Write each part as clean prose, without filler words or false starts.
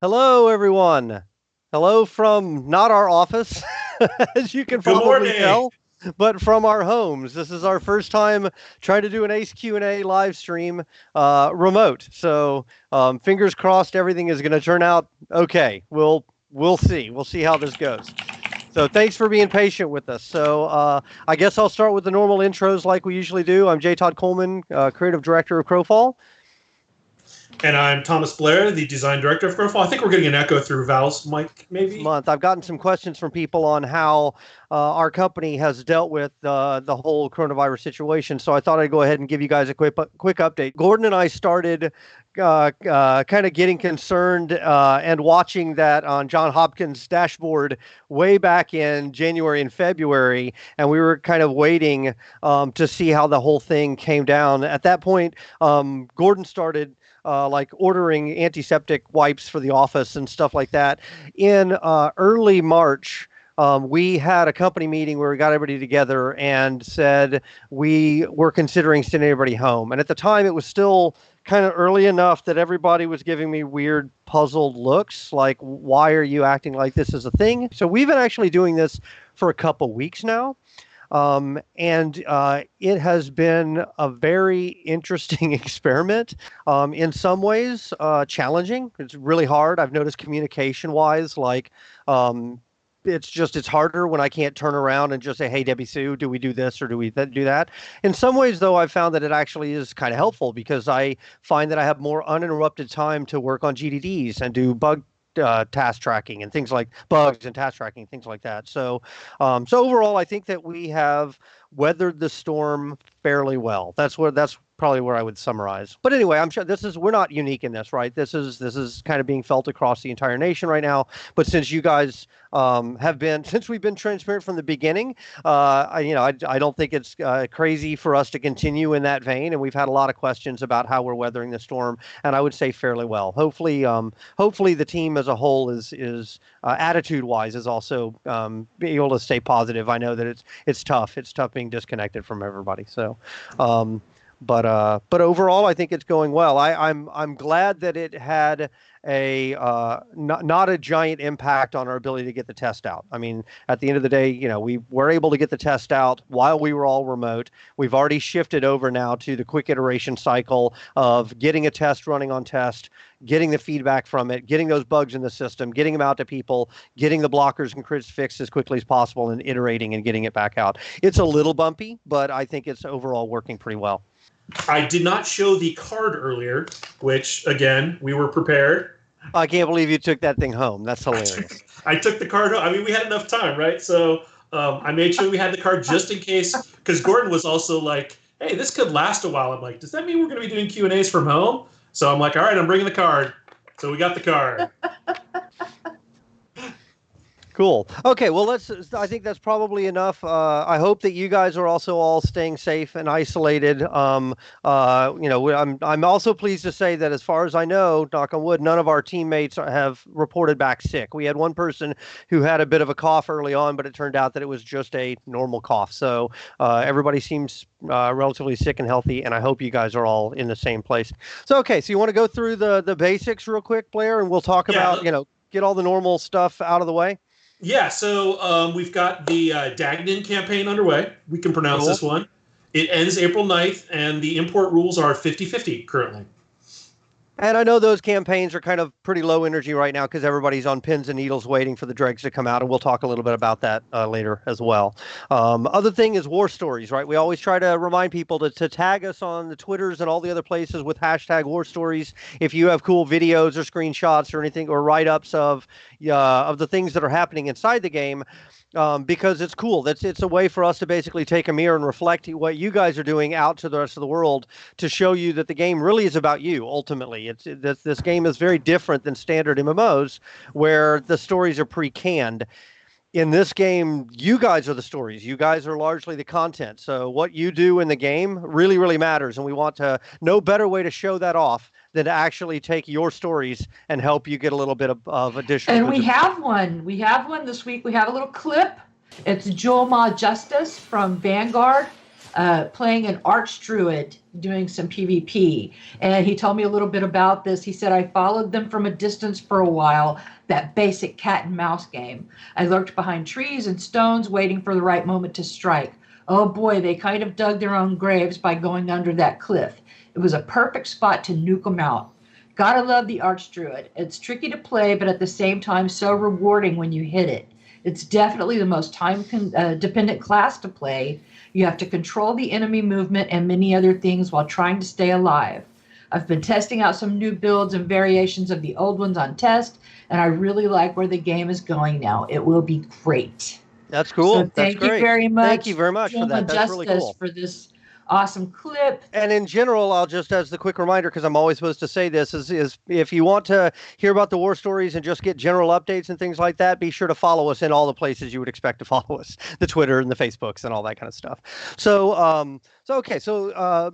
Hello, everyone. Hello from not our office, as you can Good probably morning. tell, but from our homes. This is our first time trying to do an Ace Q&A live stream remote. So fingers crossed everything is going to turn out okay. We'll see. We'll see how this goes. So thanks for being patient with us. So I guess I'll start with the normal intros like we usually do. I'm J. Todd Coleman, creative director of Crowfall. And I'm Thomas Blair, the design director of Crowfall. I think we're getting an echo through Val's mic, This maybe. month. I've gotten some questions from people on how our company has dealt with the whole coronavirus situation. So I thought I'd go ahead and give you guys a quick update. Gordon and I started kind of getting concerned and watching that on John Hopkins' dashboard way back in January and February, and we were kind of waiting to see how the whole thing came down. At that point, Gordon started like ordering antiseptic wipes for the office and stuff like that. In early March, we had a company meeting where we got everybody together and said we were considering sending everybody home. And at the time, it was still kind of early enough that everybody was giving me weird, puzzled looks, like, why are you acting like this is a thing? So we've been actually doing this for a couple weeks now. And it has been a very interesting experiment. In some ways, challenging. It's really hard. I've noticed communication-wise, like it's harder when I can't turn around and just say, "Hey, Debbie Sue, do we do this or do we do that?" In some ways, though, I've found that it actually is kind of helpful because I find that I have more uninterrupted time to work on GDDs and do bug task tracking and things like bugs and task tracking, things like that. So overall, I think that we have weathered the storm fairly well. That's probably where I would summarize. But anyway, I'm sure we're not unique in this, right? This is kind of being felt across the entire nation right now. But since you guys since we've been transparent from the beginning, I don't think it's crazy for us to continue in that vein. And we've had a lot of questions about how we're weathering the storm, and I would say fairly well. Hopefully the team as a whole is attitude-wise is also being able to stay positive. I know that it's tough. It's tough being disconnected from everybody. So. But overall, I think it's going well. I'm glad that it had a not a giant impact on our ability to get the test out. I mean, at the end of the day, we were able to get the test out while we were all remote. We've already shifted over now to the quick iteration cycle of getting a test running on test, getting the feedback from it, getting those bugs in the system, getting them out to people, getting the blockers and crits fixed as quickly as possible, and iterating and getting it back out. It's a little bumpy, but I think it's overall working pretty well. I did not show the card earlier, which, again, we were prepared. I can't believe you took that thing home. That's hilarious. I took the card home. I mean, we had enough time, right? So I made sure we had the card just in case, because Gordon was also like, hey, this could last a while. I'm like, does that mean we're going to be doing Q&As from home? So I'm like, all right, I'm bringing the card. So we got the card. Cool. Okay, well, I think that's probably enough. I hope that you guys are also all staying safe and isolated. I'm also pleased to say that as far as I know, knock on wood, none of our teammates have reported back sick. We had one person who had a bit of a cough early on, but it turned out that it was just a normal cough. So everybody seems relatively sick and healthy, and I hope you guys are all in the same place. So, okay, so you want to go through the basics real quick, Blair, and we'll talk about, get all the normal stuff out of the way? Yeah, so we've got the Dagnan campaign underway. We can pronounce this one. It ends April 9th, and the import rules are 50-50 currently. And I know those campaigns are kind of pretty low energy right now because everybody's on pins and needles waiting for the dregs to come out, and we'll talk a little bit about that later as well. Other thing is war stories, right? We always try to remind people to tag us on the Twitters and all the other places with hashtag war stories. If you have cool videos or screenshots or anything or write-ups of the things that are happening inside the game, because it's cool. It's a way for us to basically take a mirror and reflect what you guys are doing out to the rest of the world to show you that the game really is about you. Ultimately, this game is very different than standard MMOs where the stories are pre-canned. In this game, you guys are the stories. You guys are largely the content. So what you do in the game really, really matters, and we want to no better way to show that off than to actually take your stories and help you get a little bit of additional. And we have one. We have one this week. We have a little clip. It's Joel Ma Justice from Vanguard. playing an archdruid doing some PvP. And he told me a little bit about this. He said, I followed them from a distance for a while, that basic cat and mouse game. I lurked behind trees and stones waiting for the right moment to strike. Oh boy, they kind of dug their own graves by going under that cliff. It was a perfect spot to nuke them out. Gotta love the Archdruid. It's tricky to play, but at the same time so rewarding when you hit it. It's definitely the most time-dependent class to play. You have to control the enemy movement and many other things while trying to stay alive. I've been testing out some new builds and variations of the old ones on test, and I really like where the game is going now. It will be great. That's cool. So That's thank great. you very much. Thank you very much for that. That's really cool. For this awesome clip. And in general, I'll just, as the quick reminder, because I'm always supposed to say this, is if you want to hear about the war stories and just get general updates and things like that, be sure to follow us in all the places you would expect to follow us, the Twitter and the Facebooks and all that kind of stuff. So,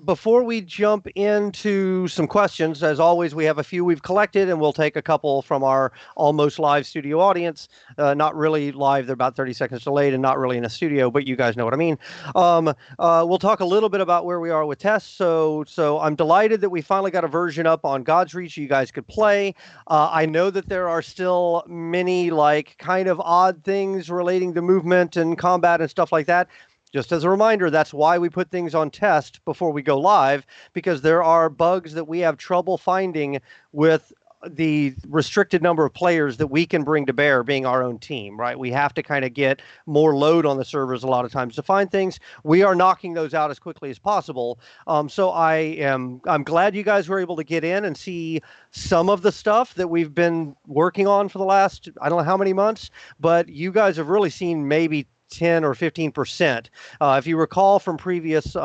before we jump into some questions, as always, we have a few we've collected, and we'll take a couple from our almost live studio audience. Not really live, they're about 30 seconds delayed and not really in a studio, but you guys know what I mean. We'll talk a little bit about where we are with tests. So I'm delighted that we finally got a version up on God's Reach you guys could play. I know that there are still many like kind of odd things relating to movement and combat and stuff like that. Just as a reminder, that's why we put things on test before we go live, because there are bugs that we have trouble finding with the restricted number of players that we can bring to bear being our own team, right? We have to kind of get more load on the servers a lot of times to find things. We are knocking those out as quickly as possible. So I'm glad you guys were able to get in and see some of the stuff that we've been working on for the last, I don't know how many months, but you guys have really seen maybe 10 or 15%. If you recall from previous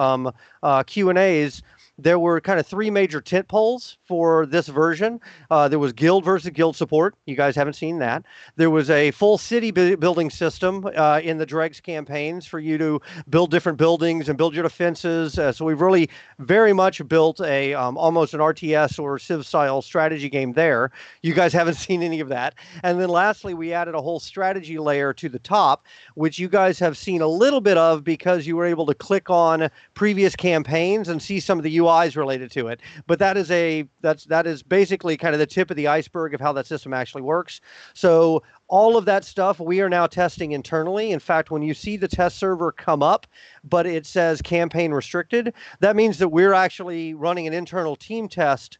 Q&As, there were kind of three major tent poles for this version. There was guild versus guild support. You guys haven't seen that. There was a full city building system in the Dregs campaigns for you to build different buildings and build your defenses. So we've really very much built a almost an RTS or Civ-style strategy game there. You guys haven't seen any of that. And then lastly, we added a whole strategy layer to the top, which you guys have seen a little bit of because you were able to click on previous campaigns and see some of the UIs related to it. But that is basically kind of the tip of the iceberg of how that system actually works. So all of that stuff we are now testing internally. In fact, when you see the test server come up, but it says campaign restricted, that means that we're actually running an internal team test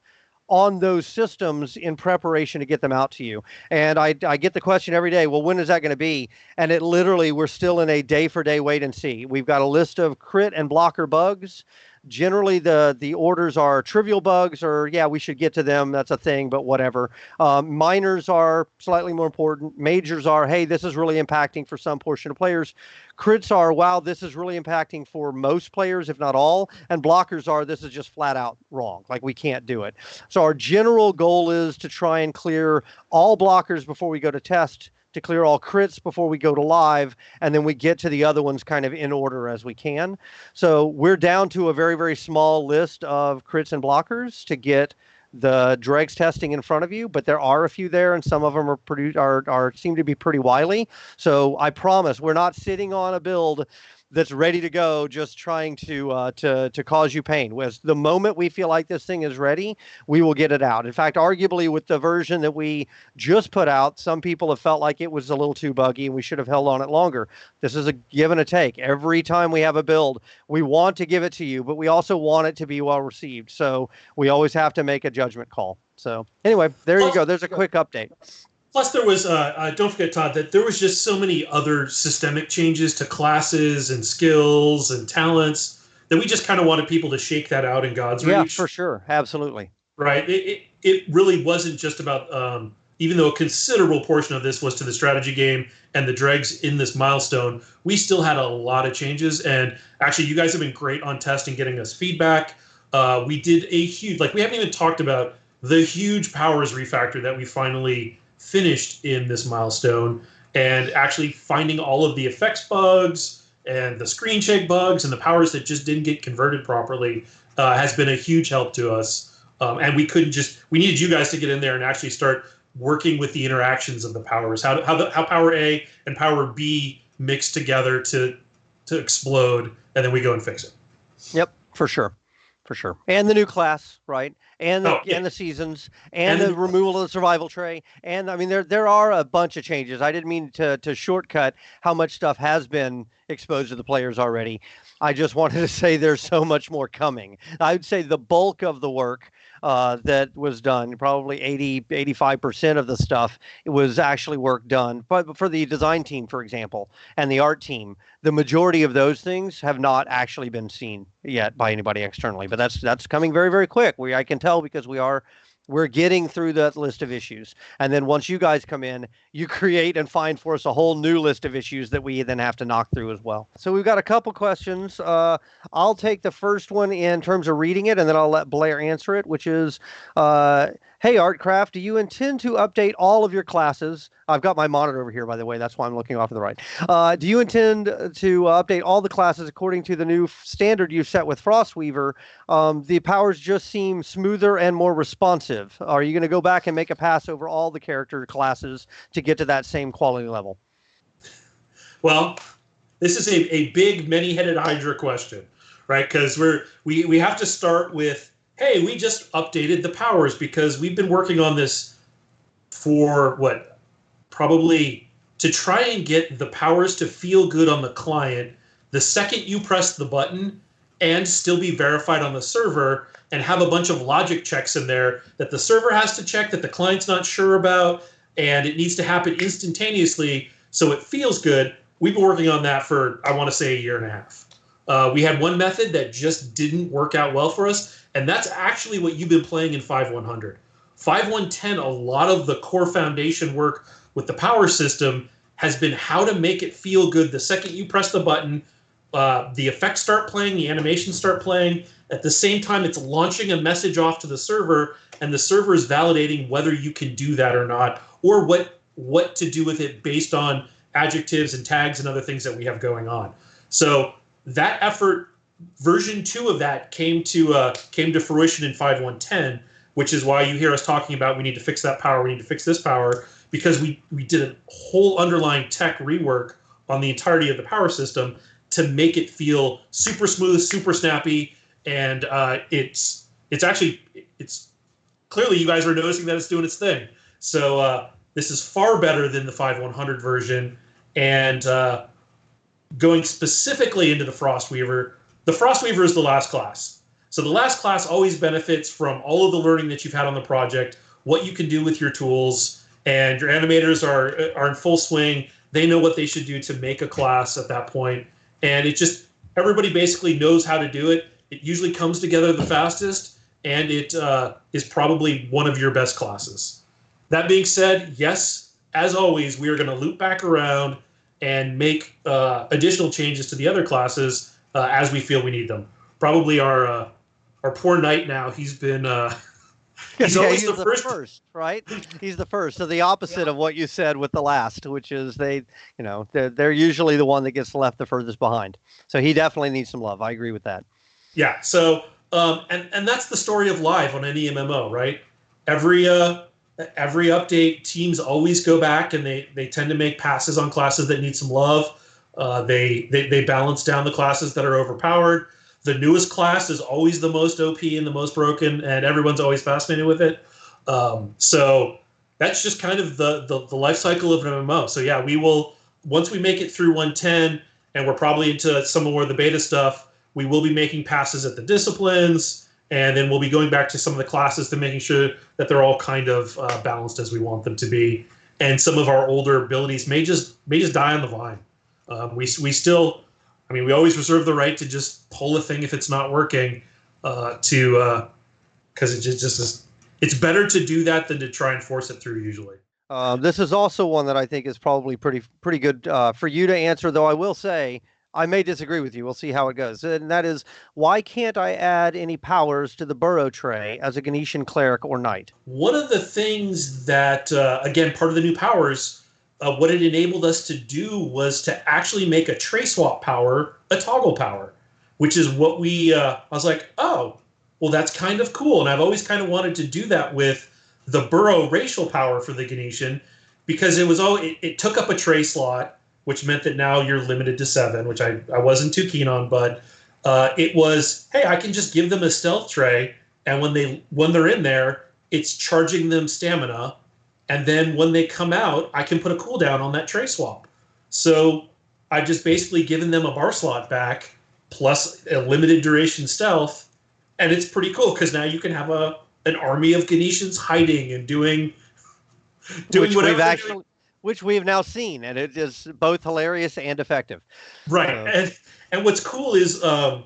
on those systems in preparation to get them out to you. And I get the question every day, well, when is that going to be? And it literally, we're still in a day-for-day wait and see. We've got a list of crit and blocker bugs. Generally, the orders are trivial bugs or, yeah, we should get to them. That's a thing, but whatever. Minors are slightly more important. Majors are, hey, this is really impacting for some portion of players. Crits are, wow, this is really impacting for most players, if not all. And blockers are, this is just flat out wrong. Like, we can't do it. So our general goal is to try and clear all blockers before we go to test, to clear all crits before we go to live, and then we get to the other ones kind of in order as we can. So we're down to a very, very small list of crits and blockers to get the dregs testing in front of you, but there are a few there, and some of them are seem to be pretty wily. So I promise we're not sitting on a build that's ready to go, just trying to cause you pain. With the moment we feel like this thing is ready, we will get it out. In fact, arguably with the version that we just put out, some people have felt like it was a little too buggy and we should have held on it longer. This is a give and a take. Every time we have a build, we want to give it to you, but we also want it to be well received. So we always have to make a judgment call. So anyway, there you go. There's a quick update. Plus, there was, don't forget, Todd, that there was just so many other systemic changes to classes and skills and talents that we just kind of wanted people to shake that out in God's Reach. Yeah, for sure. Absolutely. Right. It really wasn't just about, even though a considerable portion of this was to the strategy game and the dregs in this milestone, we still had a lot of changes. And actually, you guys have been great on testing, getting us feedback. We did a huge, we haven't even talked about the huge powers refactor that we finally finished in this milestone, and actually finding all of the effects bugs and the screen shake bugs and the powers that just didn't get converted properly has been a huge help to us. And we needed you guys to get in there and actually start working with the interactions of the powers, how power A and power B mix together to to explode, and then we go and fix it. Yep, for sure. For sure. And the new class, right? And yeah. the seasons and the removal of the survival tray. And I mean there are a bunch of changes. I didn't mean to shortcut how much stuff has been exposed to the players already. I just wanted to say there's so much more coming. I would say the bulk of the work that was done, probably 85% of the stuff, it was actually work done. But for the design team, for example, and the art team, the majority of those things have not actually been seen yet by anybody externally. But that's coming very, very quick. I can tell because we're getting through that list of issues. And then once you guys come in, you create and find for us a whole new list of issues that we then have to knock through as well. So we've got a couple questions. I'll take the first one in terms of reading it, and then I'll let Blair answer it, which is, hey, Artcraft, do you intend to update all of your classes? I've got my monitor over here, by the way. That's why I'm looking off to the right. Do you intend to update all the classes according to the new standard you set with Frostweaver? The powers just seem smoother and more responsive. Are you going to go back and make a pass over all the character classes to get to that same quality level? Well, this is a big, many-headed Hydra question, right? Because we have to start with, hey, we just updated the powers because we've been working on this for probably to try and get the powers to feel good on the client the second you press the button and still be verified on the server and have a bunch of logic checks in there that the server has to check that the client's not sure about, and it needs to happen instantaneously so it feels good. We've been working on that for, I want to say, a year and a half. We had one method that just didn't work out well for us, and that's actually what you've been playing in 5.100. 5.1.10, a lot of the core foundation work with the power system has been how to make it feel good the second you press the button. The effects start playing, the animations start playing. At the same time, it's launching a message off to the server, and the server is validating whether you can do that or not, or what to do with it based on adjectives and tags and other things that we have going on. So that effort, version 2 of that came to fruition in 5.1.10, which is why you hear us talking about we need to fix that power, we need to fix this power, because we did a whole underlying tech rework on the entirety of the power system to make it feel super smooth, super snappy, and it's clearly you guys are noticing that it's doing its thing. So this is far better than the 5.100 version, and going specifically into the Frostweaver is the last class. So the last class always benefits from all of the learning that you've had on the project, what you can do with your tools, and your animators are in full swing. They know what they should do to make a class at that point. And everybody basically knows how to do it. It usually comes together the fastest, and it is probably one of your best classes. That being said, yes, as always, we are going to loop back around and make additional changes to the other classes as we feel we need them. Probably our poor Knight now, he's been... He's always the first, right? He's the first. So the opposite of what you said with the last, which is they're usually the one that gets left the furthest behind. So he definitely needs some love. I agree with that. Yeah. So and that's the story of live on any MMO, right? Every update, teams always go back and they tend to make passes on classes that need some love. They balance down the classes that are overpowered. The newest class is always the most OP and the most broken, and everyone's always fascinated with it. So that's just kind of the life cycle of an MMO. So yeah, we will, once we make it through 110, and we're probably into some more of the beta stuff, we will be making passes at the disciplines, and then we'll be going back to some of the classes to making sure that they're all kind of balanced as we want them to be. And some of our older abilities may just die on the vine. We always reserve the right to just pull a thing if it's not working, because it just is. It's better to do that than to try and force it through usually. This is also one that I think is probably pretty good for you to answer, though I will say I may disagree with you. We'll see how it goes. And that is, why can't I add any powers to the burrow tray as a Ganetian cleric or knight? One of the things that, again, part of the new powers, what it enabled us to do was to actually make a tray swap power a toggle power, which is what I was like, oh, well, that's kind of cool. And I've always kind of wanted to do that with the burrow racial power for the Ganetian, because it took up a tray slot. which meant that now you're limited to 7, which I wasn't too keen on, but it was, hey, I can just give them a stealth tray, and when they're in there, it's charging them stamina, and then when they come out, I can put a cooldown on that tray swap. So I've just basically given them a bar slot back plus a limited duration stealth, and it's pretty cool because now you can have an army of Ganeshans hiding and doing whatever. Which we have now seen, and it is both hilarious and effective. Right, and what's cool is a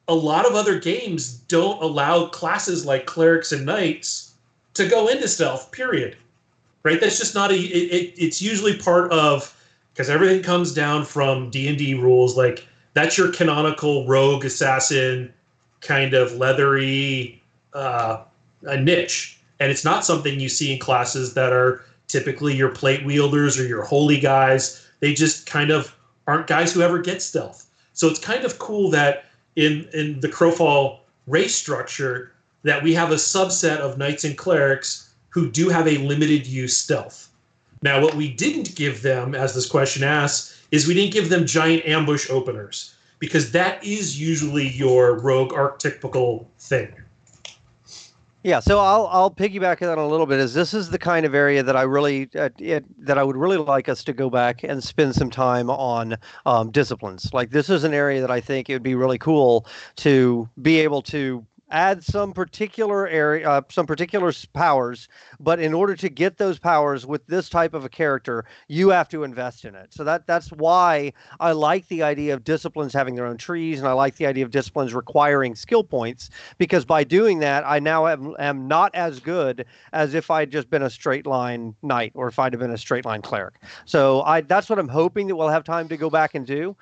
lot of other games don't allow classes like clerics and knights to go into stealth. Period. Right, that's just not it's usually part of, because everything comes down from D&D rules. Like that's your canonical rogue assassin kind of leathery a niche, and it's not something you see in classes that are typically your plate wielders or your holy guys. They just kind of aren't guys who ever get stealth. So it's kind of cool that in the Crowfall race structure that we have a subset of knights and clerics who do have a limited use stealth. Now, what we didn't give them, as this question asks, is we didn't give them giant ambush openers, because that is usually your rogue archetypical thing. Yeah, so I'll piggyback on that a little bit. This is the kind of area that I really that I would really like us to go back and spend some time on disciplines. Like this is an area that I think it would be really cool to be able to add some particular area, some particular powers, but in order to get those powers with this type of a character, you have to invest in it. So that's why I like the idea of disciplines having their own trees, and I like the idea of disciplines requiring skill points, because by doing that, I now am not as good as if I'd just been a straight line knight or if I'd have been a straight line cleric. So that's what I'm hoping that we'll have time to go back and do,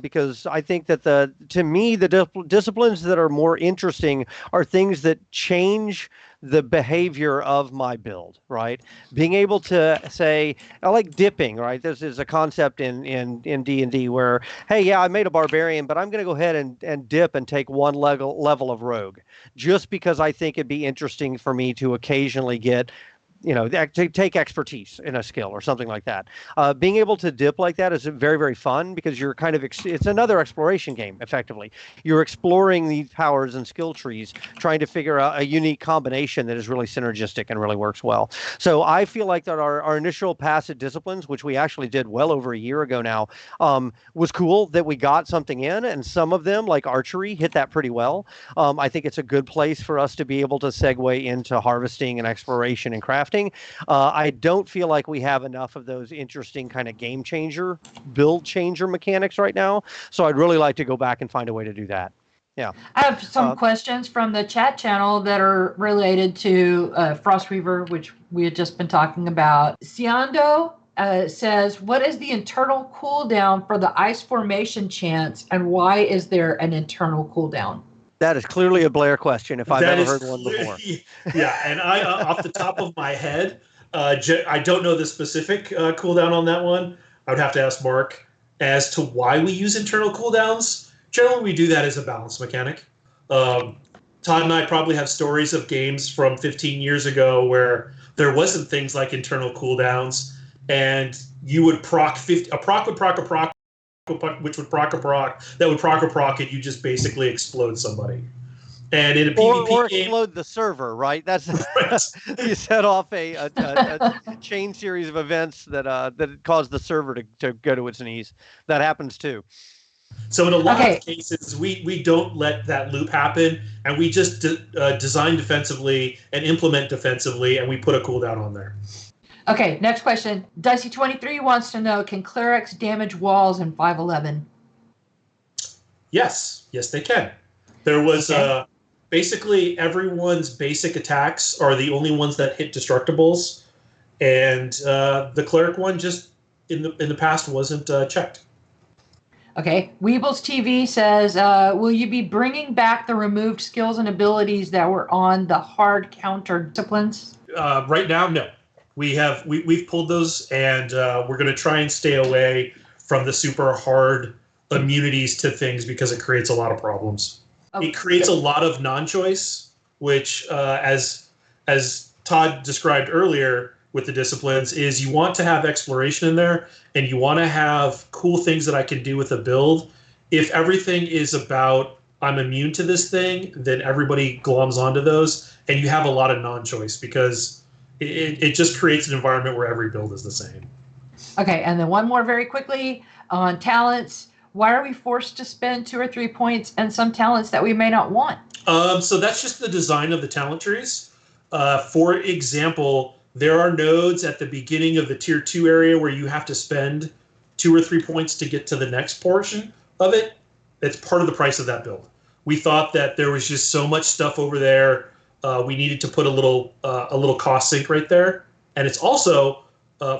because I think that to me, the disciplines that are more interesting are things that change the behavior of my build, right? Being able to say, I like dipping, right? This is a concept in D&D where, hey, yeah, I made a barbarian, but I'm going to go ahead and dip and take one level of rogue, just because I think it'd be interesting for me to occasionally get, to take expertise in a skill or something like that. Being able to dip like that is very, very fun, because you're kind of, it's another exploration game, effectively. You're exploring these powers and skill trees, trying to figure out a unique combination that is really synergistic and really works well. So I feel like that our initial pass at disciplines, which we actually did well over a year ago now, was cool that we got something in, and some of them, like archery, hit that pretty well. I think it's a good place for us to be able to segue into harvesting and exploration and crafting. I don't feel like we have enough of those interesting kind of game changer, build changer mechanics right now. So I'd really like to go back and find a way to do that. Yeah. I have some questions from the chat channel that are related to Frostweaver, which we had just been talking about. Siando says, what is the internal cooldown for the ice formation chance, and why is there an internal cooldown? That is clearly a Blair question, if I've ever heard one before. Yeah, and I, off the top of my head, I don't know the specific cooldown on that one. I would have to ask Mark as to why we use internal cooldowns. Generally, we do that as a balance mechanic. Todd and I probably have stories of games from 15 years ago where there wasn't things like internal cooldowns, and you would proc 50. A proc would proc a proc, which would proc a proc, that would proc a proc, and you just basically explode somebody. And in a PvP or game, explode the server, right? That's right. You set off a chain series of events that cause the server to go to its knees. That happens too. So in a lot of cases, we don't let that loop happen, and we just design defensively and implement defensively, and we put a cooldown on there. Okay, next question. Dicey23 wants to know, can clerics damage walls in 5.11? Yes, they can. There was basically everyone's basic attacks are the only ones that hit destructibles, and the cleric one just in the past wasn't checked. Okay, Weebles TV says, will you be bringing back the removed skills and abilities that were on the hard counter disciplines? Right now, no. We've pulled those, and we're going to try and stay away from the super hard immunities to things, because it creates a lot of problems. It creates a lot of non-choice, which, as Todd described earlier, with the disciplines is you want to have exploration in there, and you want to have cool things that I can do with a build. If everything is about I'm immune to this thing, then everybody gloms onto those, and you have a lot of non-choice because it just creates an environment where every build is the same. Okay, and then one more very quickly on talents. Why are we forced to spend 2 or 3 points and some talents that we may not want? So that's just the design of the talent trees. For example, there are nodes at the beginning of the tier 2 area where you have to spend 2 or 3 points to get to the next portion of it. It's part of the price of that build. We thought that there was just so much stuff over there. We needed to put a little cost sink right there. And it's also,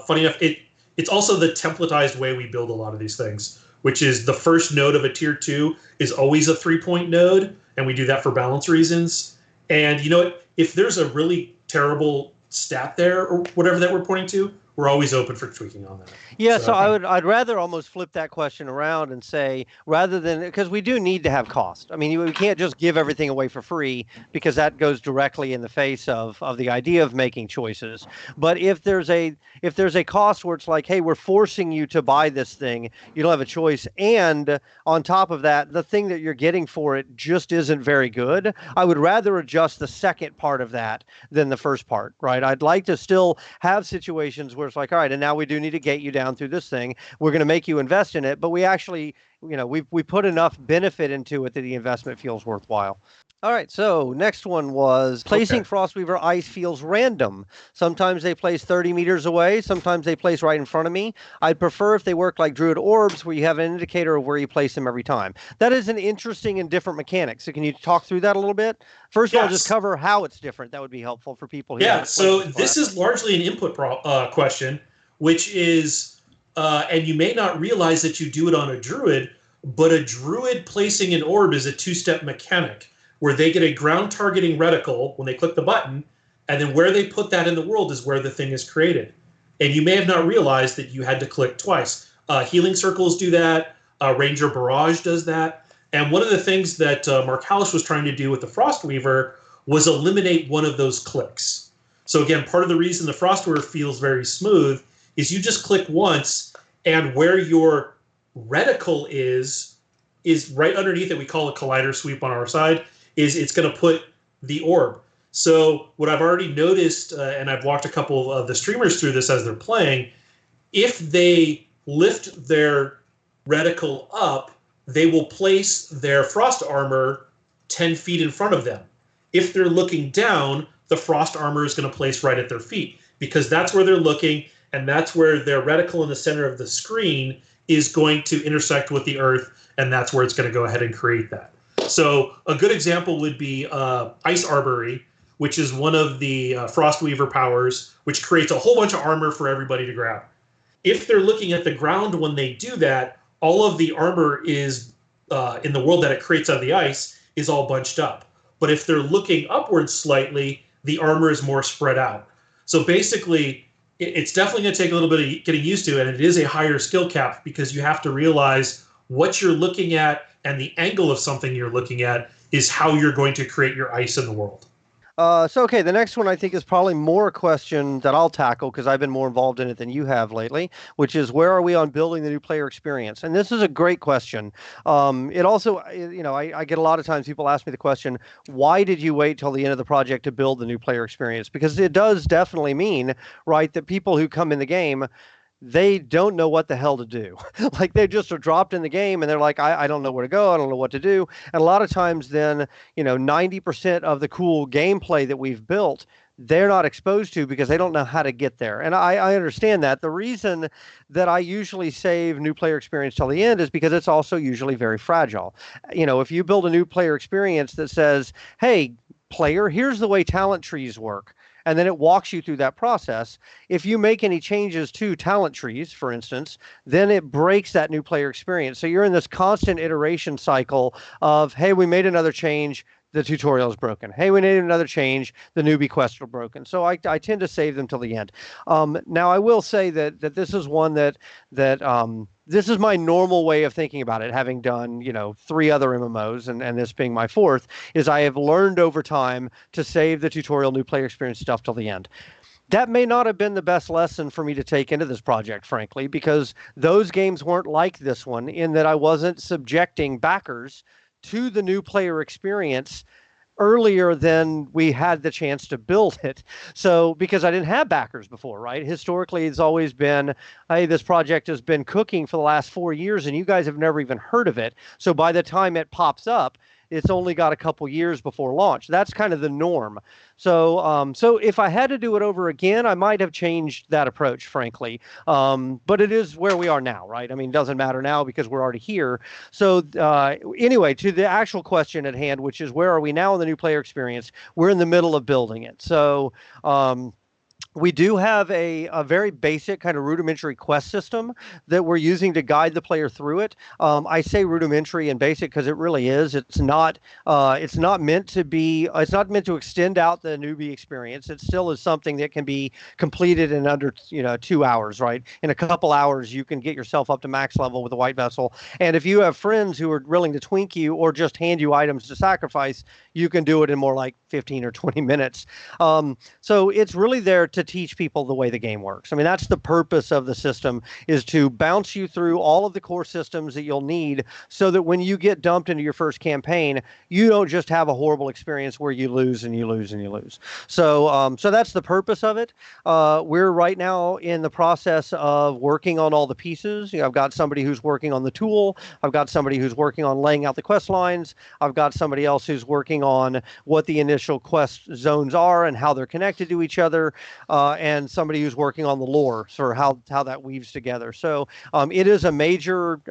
funny enough, it's also the templatized way we build a lot of these things, which is the first node of a tier 2 is always a 3-point node, and we do that for balance reasons. And you know what? If there's a really terrible stat there or whatever that we're pointing to, we're always open for tweaking on that. Yeah, so I'd rather almost flip that question around and say, rather than, because we do need to have cost. I mean, we can't just give everything away for free because that goes directly in the face of the idea of making choices. But if there's a cost where it's like, hey, we're forcing you to buy this thing, you don't have a choice, and on top of that, the thing that you're getting for it just isn't very good, I would rather adjust the second part of that than the first part, right? I'd like to still have situations where it's like, all right, and now we do need to gate you down through this thing. We're going to make you invest in it, but we actually, we put enough benefit into it that the investment feels worthwhile. All right, so next one was placing Frostweaver ice feels random. Sometimes they place 30 meters away. Sometimes they place right in front of me. I'd prefer if they work like Druid orbs where you have an indicator of where you place them every time. That is an interesting and different mechanic. So can you talk through that a little bit? First of all, just cover how it's different. That would be helpful for people. Yeah, so this is largely an input question, which is, and you may not realize that you do it on a Druid, but a Druid placing an orb is a 2-step mechanic, where they get a ground targeting reticle when they click the button, and then where they put that in the world is where the thing is created. And you may have not realized that you had to click twice. Healing Circles do that. Ranger Barrage does that. And one of the things that Mark Hallish was trying to do with the Frostweaver was eliminate one of those clicks. So again, part of the reason the Frostweaver feels very smooth is you just click once, and where your reticle is right underneath it. We call it collider sweep on our side. It's going to put the orb. So what I've already noticed, and I've walked a couple of the streamers through this as they're playing, if they lift their reticle up, they will place their frost armor 10 feet in front of them. If they're looking down, the frost armor is going to place right at their feet, because that's where they're looking, and that's where their reticle in the center of the screen is going to intersect with the earth, and that's where it's going to go ahead and create that. So a good example would be Ice Arbory, which is one of the Frostweaver powers, which creates a whole bunch of armor for everybody to grab. If they're looking at the ground when they do that, all of the armor is, in the world that it creates out of the ice, is all bunched up. But if they're looking upwards slightly, the armor is more spread out. So basically, it's definitely going to take a little bit of getting used to, and it is a higher skill cap because you have to realize what you're looking at, and the angle of something you're looking at is how you're going to create your ice in the world. Okay, the next one I think is probably more a question that I'll tackle because I've been more involved in it than you have lately, which is where are we on building the new player experience? And this is a great question. It also, I get a lot of times people ask me the question, why did you wait till the end of the project to build the new player experience? Because it does definitely mean, right, that people who come in the game, they don't know what the hell to do. Like they just are dropped in the game and they're like, I don't know where to go. I don't know what to do. And a lot of times then, 90% of the cool gameplay that we've built, they're not exposed to because they don't know how to get there. And I understand that. The reason that I usually save new player experience till the end is because it's also usually very fragile. If you build a new player experience that says, hey, player, here's the way talent trees work, and then it walks you through that process. If you make any changes to talent trees, for instance, then it breaks that new player experience. So you're in this constant iteration cycle of, hey, we made another change, the tutorial is broken. Hey, we made another change, the newbie quests are broken. So I tend to save them till the end. Now, I will say that this is one that this is my normal way of thinking about it, having done, 3 other MMOs and this being my 4th, is I have learned over time to save the tutorial new player experience stuff till the end. That may not have been the best lesson for me to take into this project, frankly, because those games weren't like this one in that I wasn't subjecting backers to the new player experience earlier than we had the chance to build it. So, because I didn't have backers before, right? Historically, it's always been, hey, this project has been cooking for the last 4 years and you guys have never even heard of it. So by the time it pops up, it's only got a couple years before launch. That's kind of the norm. So if I had to do it over again, I might have changed that approach, frankly. But it is where we are now, right? I mean, it doesn't matter now because we're already here. So anyway, to the actual question at hand, which is where are we now in the new player experience? We're in the middle of building it. So we do have a very basic kind of rudimentary quest system that we're using to guide the player through it. I say rudimentary and basic because it really is. It's not meant to be. It's not meant to extend out the newbie experience. It still is something that can be completed in under 2 hours. Right, in a couple hours you can get yourself up to max level with a white vessel. And if you have friends who are willing to twink you or just hand you items to sacrifice, you can do it in more like 15 or 20 minutes. So it's really there to teach people the way the game works. I mean, that's the purpose of the system, is to bounce you through all of the core systems that you'll need so that when you get dumped into your first campaign, you don't just have a horrible experience where you lose and you lose and you lose. So that's the purpose of it. We're right now in the process of working on all the pieces. I've got somebody who's working on the tool. I've got somebody who's working on laying out the quest lines. I've got somebody else who's working on what the initial quest zones are and how they're connected to each other. And somebody who's working on the lore, sort of how that weaves together. So it is a major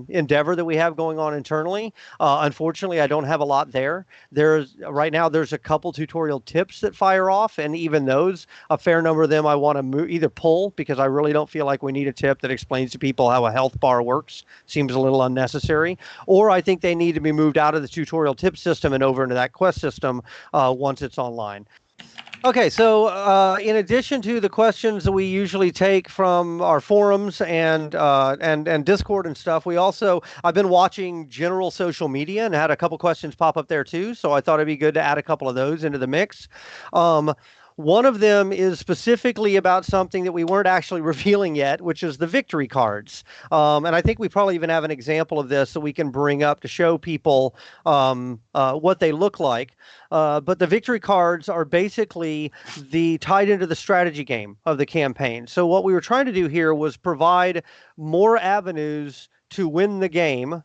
endeavor that we have going on internally. Unfortunately, I don't have a lot there. Right now, there's a couple tutorial tips that fire off, and even those, a fair number of them I want to either pull because I really don't feel like we need a tip that explains to people how a health bar works. Seems a little unnecessary. Or I think they need to be moved out of the tutorial tip system and over into that quest system once it's online. Okay, so in addition to the questions that we usually take from our forums and Discord and stuff, I've been watching general social media and had a couple questions pop up there too. So I thought it'd be good to add a couple of those into the mix. One of them is specifically about something that we weren't actually revealing yet, which is the victory cards. And I think we probably even have an example of this that we can bring up to show people what they look like. But the victory cards are basically tied into the strategy game of the campaign. So what we were trying to do here was provide more avenues to win the game, of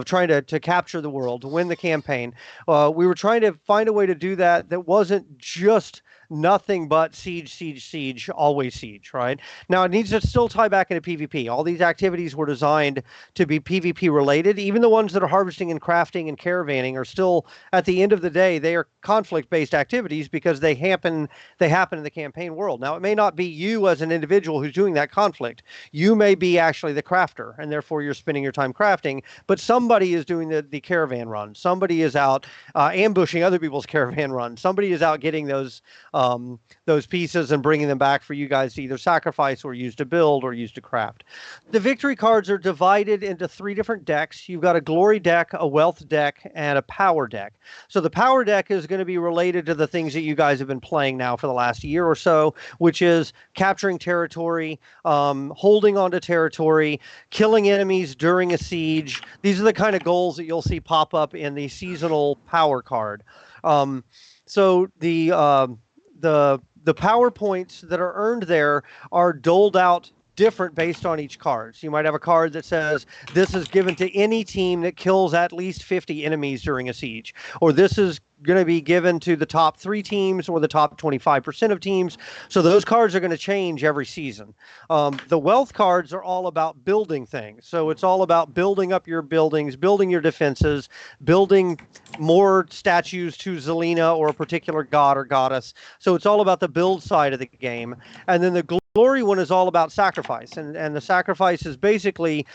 trying to capture the world, to win the campaign. We were trying to find a way to do that wasn't just nothing but siege, always siege, right? Now, it needs to still tie back into PvP. All these activities were designed to be PvP related. Even the ones that are harvesting and crafting and caravanning are still, at the end of the day, they are conflict-based activities because they happen in the campaign world. Now, it may not be you as an individual who's doing that conflict. You may be actually the crafter, and therefore you're spending your time crafting, but somebody is doing the caravan run. Somebody is out ambushing other people's caravan run. Somebody is out getting those pieces and bringing them back for you guys to either sacrifice or use to build or use to craft. The victory cards are divided into 3 different decks. You've got a glory deck, a wealth deck, and a power deck. So the power deck is going to be related to the things that you guys have been playing now for the last year or so, which is capturing territory, holding onto territory, killing enemies during a siege. These are the kind of goals that you'll see pop up in the seasonal power card. So the power points that are earned there are doled out different based on each card. So you might have a card that says this is given to any team that kills at least 50 enemies during a siege, or this is going to be given to the top 3 teams or the top 25% of teams. So those cards are going to change every season. The wealth cards are all about building things. So it's all about building up your buildings, building your defenses, building more statues to Zelina or a particular god or goddess. So it's all about the build side of the game. And then the Glory one is all about sacrifice, and the sacrifice is basically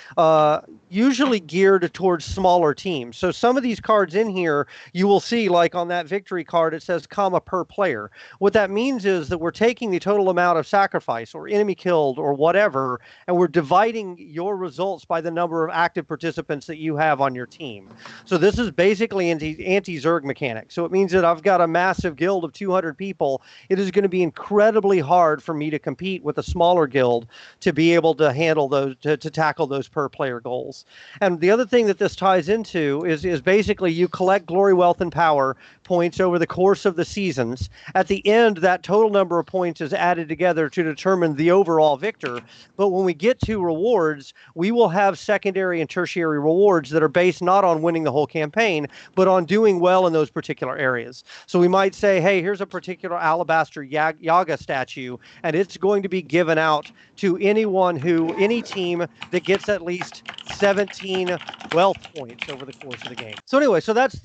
usually geared towards smaller teams. So some of these cards in here, you will see, like on that victory card, it says comma per player. What that means is that we're taking the total amount of sacrifice or enemy killed or whatever, and we're dividing your results by the number of active participants that you have on your team. So this is basically anti-Zerg mechanic. So it means that I've got a massive guild of 200 people. It is going to be incredibly hard for me to compete with a smaller guild to be able to handle those, to tackle those per player goals. And the other thing that this ties into is basically you collect glory, wealth, and power points over the course of the seasons. At the end, that total number of points is added together to determine the overall victor. But when we get to rewards, we will have secondary and tertiary rewards that are based not on winning the whole campaign, but on doing well in those particular areas. So we might say, hey, here's a particular alabaster Yaga statue, and it's going to be given out to any team that gets at least 17 wealth points over the course of the game. So anyway, so that's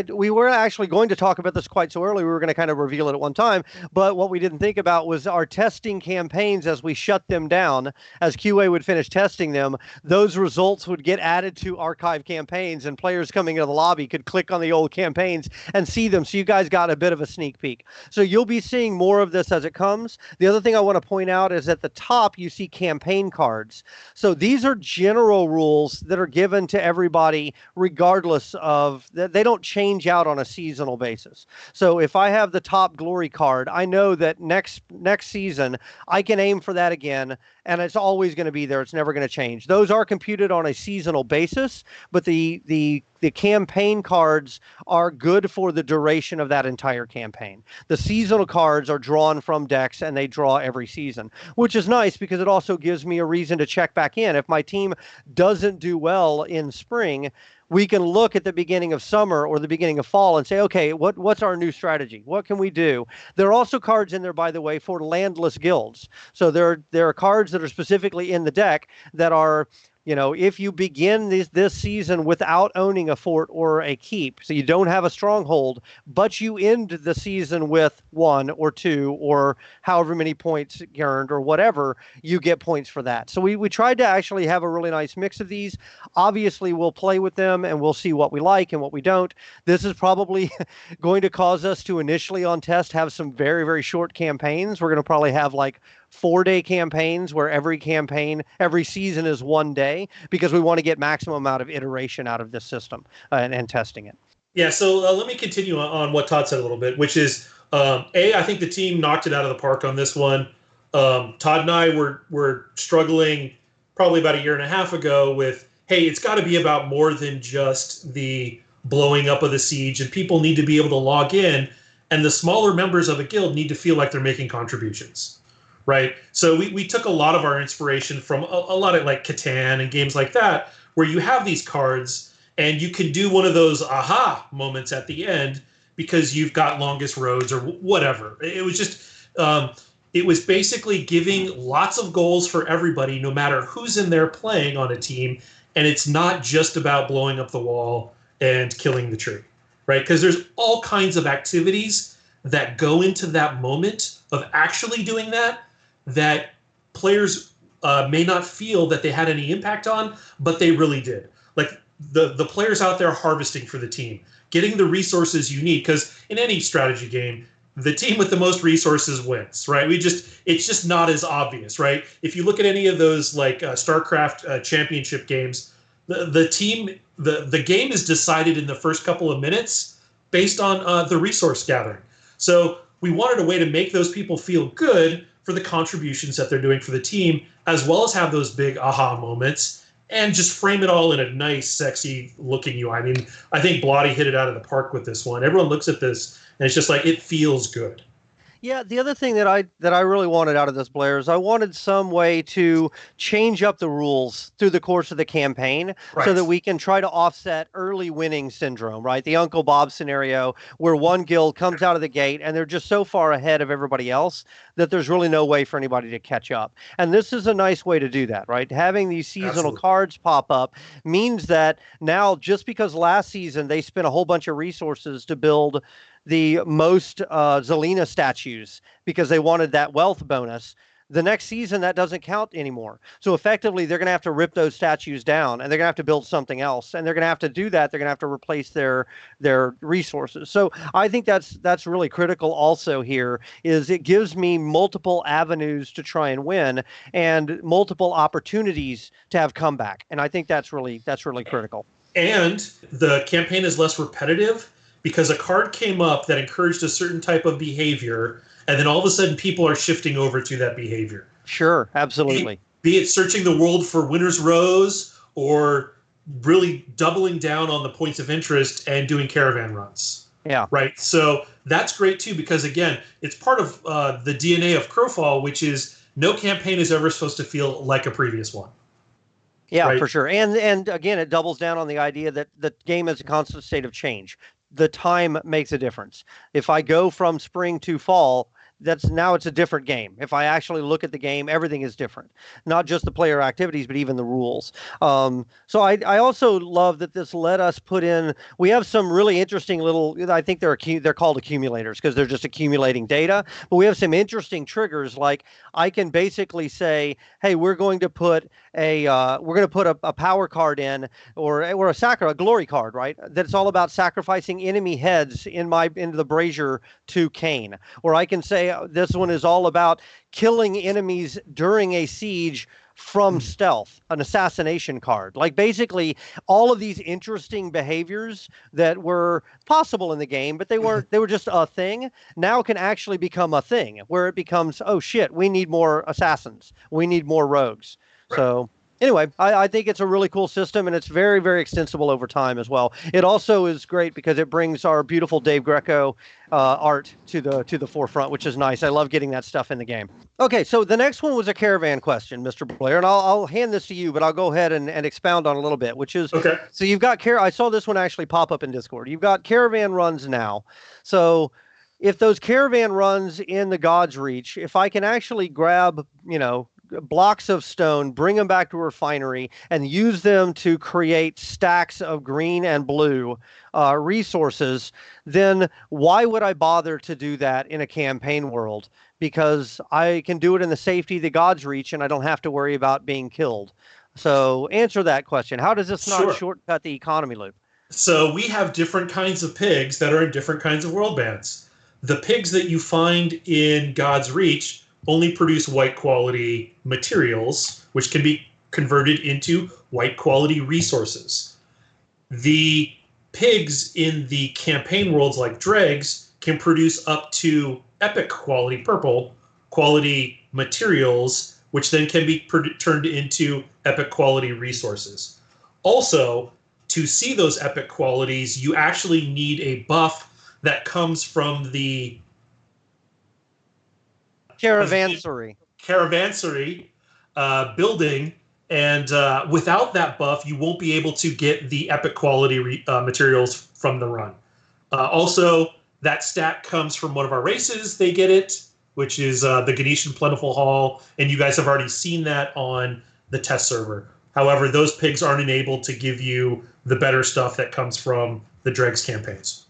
we were actually going to talk about this quite so early. We were going to kind of reveal it at one time, but what we didn't think about was our testing campaigns. As we shut them down, as QA would finish testing them, those results would get added to archive campaigns, and players coming into the lobby could click on the old campaigns and see them. So you guys got a bit of a sneak peek. So you'll be seeing more of this as it comes. The other thing I want to point out is at the top you see campaign cards. So these are general rules that are given to everybody regardless of, they don't change out on a seasonal basis. So if I have the top glory card, I know that next season I can aim for that again, and it's always going to be there. It's never going to change. Those are computed on a seasonal basis, but the campaign cards are good for the duration of that entire campaign. The seasonal cards are drawn from decks, and they draw every season, which is nice because it also gives me a reason to check back in. If my team doesn't do well in spring, we can look at the beginning of summer or the beginning of fall and say, okay, what's our new strategy? What can we do? There are also cards in there, by the way, for landless guilds. So there are cards that are specifically in the deck that are, if you begin this season without owning a fort or a keep, so you don't have a stronghold, but you end the season with 1 or 2 or however many points earned or whatever, you get points for that. So we tried to actually have a really nice mix of these. Obviously, we'll play with them and we'll see what we like and what we don't. This is probably going to cause us to initially on test have some very, very short campaigns. We're going to probably have like 4-day campaigns where every season is 1 day, because we want to get maximum amount of iteration out of this system and testing it. Yeah, so let me continue on what Todd said a little bit, which is, I think the team knocked it out of the park on this one. Todd and I were struggling probably about a year and a half ago with, hey, it's got to be about more than just the blowing up of the siege, and people need to be able to log in, and the smaller members of a guild need to feel like they're making contributions. Right. So we took a lot of our inspiration from a lot of like Catan and games like that, where you have these cards and you can do one of those aha moments at the end because you've got longest roads or whatever. It was just it was basically giving lots of goals for everybody, no matter who's in there playing on a team. And it's not just about blowing up the wall and killing the tree. Right. Because there's all kinds of activities that go into that moment of actually doing that players may not feel that they had any impact on, but they really did. Like the players out there harvesting for the team, getting the resources you need, because in any strategy game, the team with the most resources wins, right? It's just not as obvious, right? If you look at any of those like StarCraft championship games, the game is decided in the first couple of minutes based on the resource gathering. So we wanted a way to make those people feel good for the contributions that they're doing for the team, as well as have those big aha moments and just frame it all in a nice, sexy looking UI. I mean, I think Blotty hit it out of the park with this one. Everyone looks at this and it's just like, it feels good. Yeah, the other thing that I really wanted out of this, Blair, is I wanted some way to change up the rules through the course of the campaign, right, so that we can try to offset early winning syndrome, right? The Uncle Bob scenario where one guild comes out of the gate and they're just so far ahead of everybody else that there's really no way for anybody to catch up. And this is a nice way to do that, right? Having these seasonal Absolutely. Cards pop up means that now, just because last season they spent a whole bunch of resources to build the most Zelina statues because they wanted that wealth bonus, the next season that doesn't count anymore. So effectively, they're going to have to rip those statues down, and they're going to have to build something else, and they're going to have to do that. They're going to have to replace their resources. So I think that's really critical. Also, here is it gives me multiple avenues to try and win, and multiple opportunities to have comeback, and I think that's really critical. And the campaign is less repetitive because a card came up that encouraged a certain type of behavior, and then all of a sudden people are shifting over to that behavior. Sure, absolutely. Be it searching the world for Winter's Rose or really doubling down on the points of interest and doing caravan runs. Yeah. Right. So that's great too, because again, it's part of the DNA of Crowfall, which is no campaign is ever supposed to feel like a previous one. Yeah, right? For sure. And again, it doubles down on the idea that the game is a constant state of change. The time makes a difference. If I go from spring to fall, it's a different game. If I actually look at the game, everything is different. Not just the player activities, but even the rules. So I also love that this let us put in. We have some really interesting little. I think they're called accumulators because they're just accumulating data. But we have some interesting triggers. Like I can basically say, hey, we're going to put a power card in or a glory card, right? That's all about sacrificing enemy heads into the brazier to Cain. Or I can say this one is all about killing enemies during a siege from stealth, an assassination card. Like basically all of these interesting behaviors that were possible in the game, but they were just a thing, now can actually become a thing where it becomes, oh shit, we need more assassins. We need more rogues. Right. So anyway, I think it's a really cool system, and it's very, very extensible over time as well. It also is great because it brings our beautiful Dave Greco art to the forefront, which is nice. I love getting that stuff in the game. Okay, so the next one was a caravan question, Mr. Blair, and I'll hand this to you, but I'll go ahead and expound on a little bit, which is, okay. So you've got I saw this one actually pop up in Discord. You've got caravan runs now. So if those caravan runs in the God's Reach, if I can actually grab, blocks of stone, bring them back to a refinery, and use them to create stacks of green and blue resources, then why would I bother to do that in a campaign world? Because I can do it in the safety of the God's Reach, and I don't have to worry about being killed. So answer that question. How does this not shortcut the economy loop? So we have different kinds of pigs that are in different kinds of world bands. The pigs that you find in God's Reach only produce white quality materials, which can be converted into white quality resources. The pigs in the campaign worlds like dregs can produce up to epic quality purple quality materials, which then can be turned into epic quality resources. Also, to see those epic qualities, you actually need a buff that comes from the Caravansary building, and without that buff, you won't be able to get the epic quality materials from the run. Also, that stat comes from one of our races. They get it, which is the Ganetian Plentiful Hall, and you guys have already seen that on the test server. However, those pigs aren't enabled to give you the better stuff that comes from the Dregs campaigns.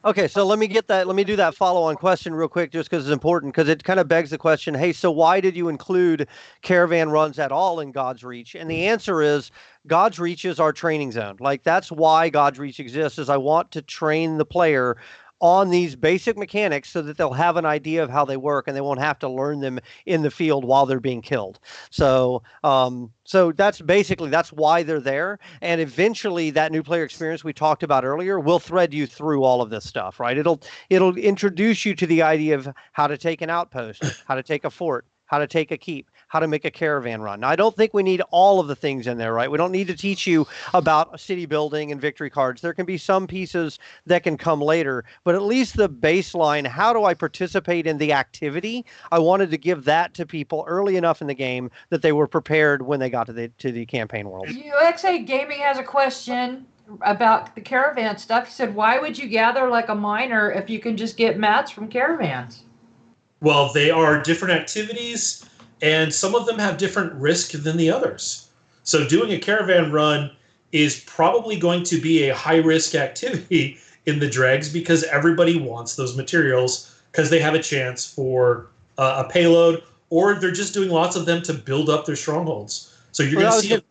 Okay, so let me do that follow-on question real quick, just because it's important, because it kind of begs the question, hey, so why did you include caravan runs at all in God's Reach? And the answer is God's Reach is our training zone. Like, that's why God's Reach exists, is I want to train the player on these basic mechanics so that they'll have an idea of how they work and they won't have to learn them in the field while they're being killed. So that's why they're there. And eventually that new player experience we talked about earlier will thread you through all of this stuff, right? It'll introduce you to the idea of how to take an outpost, how to take a fort, how to take a keep, how to make a caravan run. Now, I don't think we need all of the things in there, right? We don't need to teach you about city building and victory cards. There can be some pieces that can come later, but at least the baseline, how do I participate in the activity? I wanted to give that to people early enough in the game that they were prepared when they got to the campaign world. UXA Gaming has a question about the caravan stuff. He said, why would you gather like a miner if you can just get mats from caravans? Well, they are different activities, and some of them have different risk than the others. So doing a caravan run is probably going to be a high-risk activity in the dregs because everybody wants those materials because they have a chance for a payload or they're just doing lots of them to build up their strongholds. So you're going to see.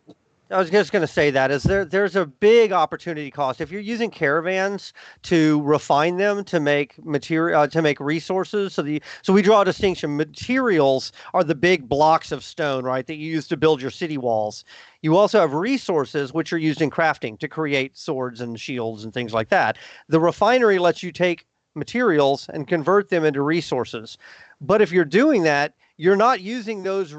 I was just going to say that there's a big opportunity cost if you're using caravans to refine them to make material to make resources. So we draw a distinction. Materials are the big blocks of stone, right, that you use to build your city walls. You also have resources which are used in crafting to create swords and shields and things like that. The refinery lets you take materials and convert them into resources. But if you're doing that, you're not using those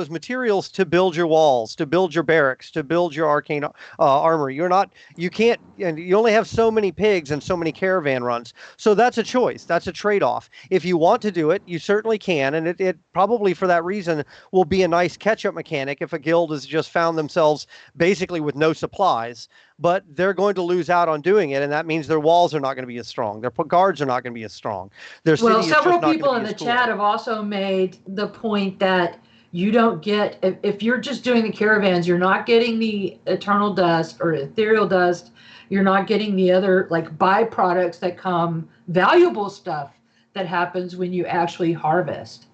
materials to build your walls, to build your barracks, to build your arcane armor. You can't, and you only have so many pigs and so many caravan runs. So that's a choice. That's a trade-off. If you want to do it, you certainly can. And it probably for that reason will be a nice catch-up mechanic if a guild has just found themselves basically with no supplies. But they're going to lose out on doing it, and that means their walls are not going to be as strong. Their guards are not going to be as strong. Several people in the chat have also made the point that you don't get, if you're just doing the caravans, you're not getting the eternal dust or ethereal dust. You're not getting the other like byproducts that come, valuable stuff that happens when you actually harvest.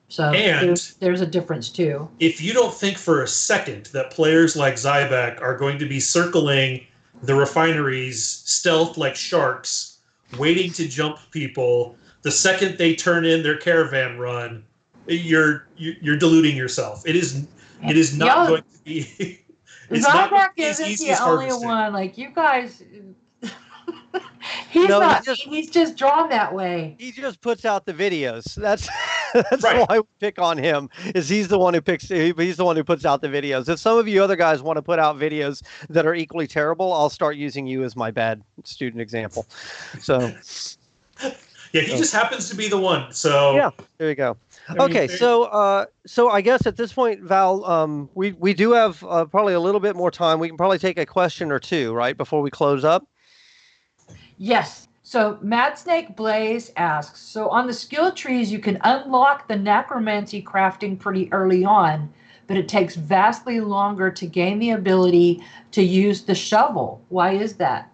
So there's a difference too. If you don't think for a second that players like Zybeck are going to be circling the refineries stealth like sharks, waiting to jump people the second they turn in their caravan run, you're deluding yourself. It is not going to be. It's not going to be as easy as harvesting. One. Like you guys. He's just drawn that way. He just puts out the videos. That's right. Why we pick on him. Is he's the one who puts out the videos. If some of you other guys want to put out videos that are equally terrible, I'll start using you as my bad student example. So yeah, he just happens to be the one. So yeah, there you go. Okay, so I guess at this point, Val, we do have probably a little bit more time. We can probably take a question or two, right, before we close up. Yes. So Mad Snake Blaze asks, so on the skill trees, you can unlock the necromancy crafting pretty early on, but it takes vastly longer to gain the ability to use the shovel. Why is that?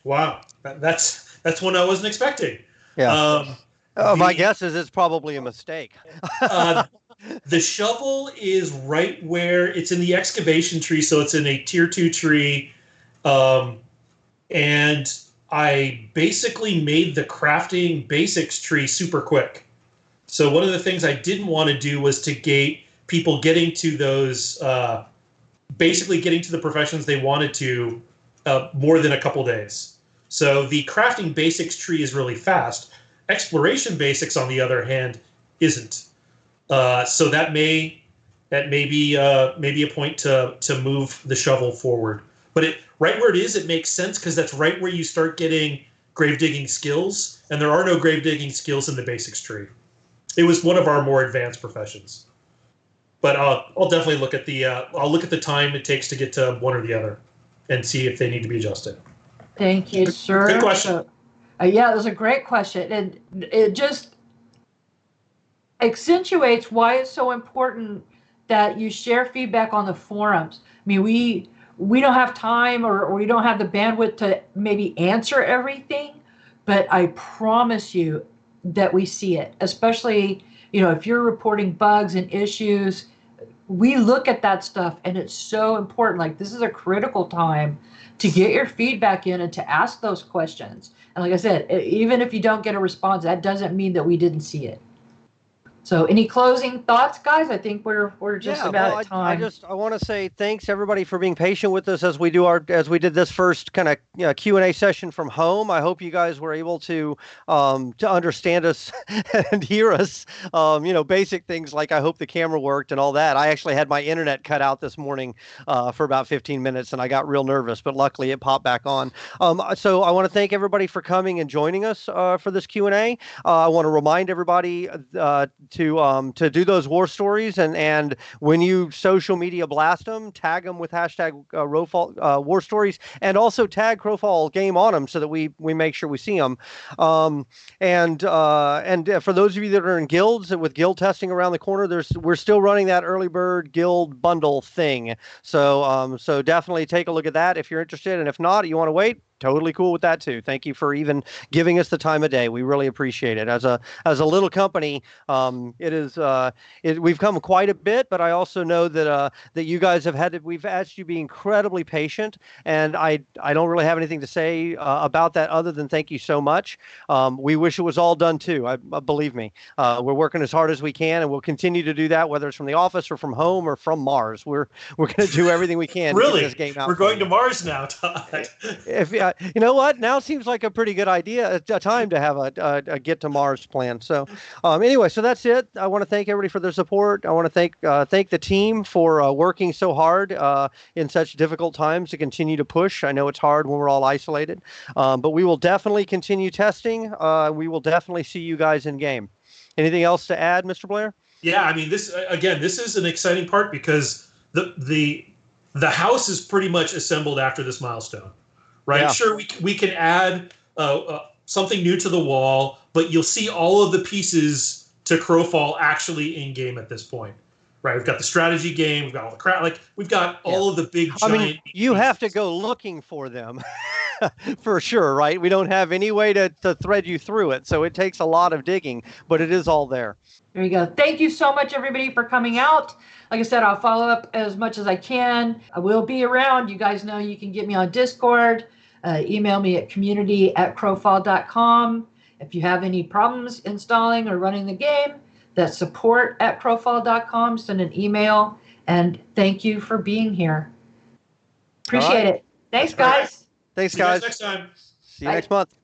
Wow. That's one I wasn't expecting. Yeah. My guess is it's probably a mistake. The shovel is right where it's in the excavation tree, so it's in a tier 2 tree. And I basically made the crafting basics tree super quick. So one of the things I didn't want to do was to gate people getting to those, basically getting to the professions they wanted to more than a couple days. So the crafting basics tree is really fast. Exploration basics, on the other hand, isn't. So that may be a point to move the shovel forward. But right where it is, it makes sense because that's right where you start getting grave digging skills, and there are no grave digging skills in the basics tree. It was one of our more advanced professions. But I'll definitely look at the time it takes to get to one or the other, and see if they need to be adjusted. Thank you, sir. Good question. Yeah, it was a great question, and it just accentuates why it's so important that you share feedback on the forums. I mean, we don't have time or we don't have the bandwidth to maybe answer everything, but I promise you that we see it, especially, if you're reporting bugs and issues, we look at that stuff and it's so important. Like this is a critical time to get your feedback in and to ask those questions. And like I said, even if you don't get a response, that doesn't mean that we didn't see it. So any closing thoughts, guys? I think we're just about at time. I want to say thanks everybody for being patient with us as we did this first kind of Q&A session from home. I hope you guys were able to understand us and hear us. Basic things like I hope the camera worked and all that. I actually had my internet cut out this morning for about 15 minutes and I got real nervous, but luckily it popped back on. So I want to thank everybody for coming and joining us for this Q&A. I want to remind everybody to do those war stories, and when you social media blast them, tag them with hashtag war stories, and also tag Crowfall game on them so that we make sure we see them. And for those of you that are in guilds, with guild testing around the corner, we're still running that early bird guild bundle thing. So definitely take a look at that if you're interested, and if not, you want to wait, totally cool with that too. Thank you for even giving us the time of day. We really appreciate it. As a little company, it is we've come quite a bit, but I also know that that you guys we've asked you to be incredibly patient, and I don't really have anything to say about that other than thank you so much. We wish it was all done too. Believe me, we're working as hard as we can, and we'll continue to do that, whether it's from the office or from home or from Mars. We're going to do everything we can to get this game out. We're going to Mars now, Todd. If you know what, now seems like a pretty good idea, a time to have a get to Mars plan. So anyway, so that's it. I want to thank everybody for their support. I want to thank the team for working so hard in such difficult times to continue to push. I know it's hard when we're all isolated, but we will definitely continue testing. We will definitely see you guys in game. Anything else to add, Mr. Blair? Yeah, I mean, this is an exciting part because the house is pretty much assembled after this milestone, right? Yeah. Sure, we can add something new to the wall, but you'll see all of the pieces to Crowfall actually in game at this point, right? We've got the strategy game, we've got all the crap, like we've got all of the big giant. You have to go looking for them. For sure, right? We don't have any way to thread you through it, so it takes a lot of digging, but it is all there. There you go. Thank you so much, everybody, for coming out. Like I said, I'll follow up as much as I can. I will be around. You guys know you can get me on Discord. Email me at community@crowfall.com. If you have any problems installing or running the game, that's support@crowfall.com. Send an email. And thank you for being here. Appreciate it. Thanks, guys. Thanks, See you guys guys. next time. See you next month.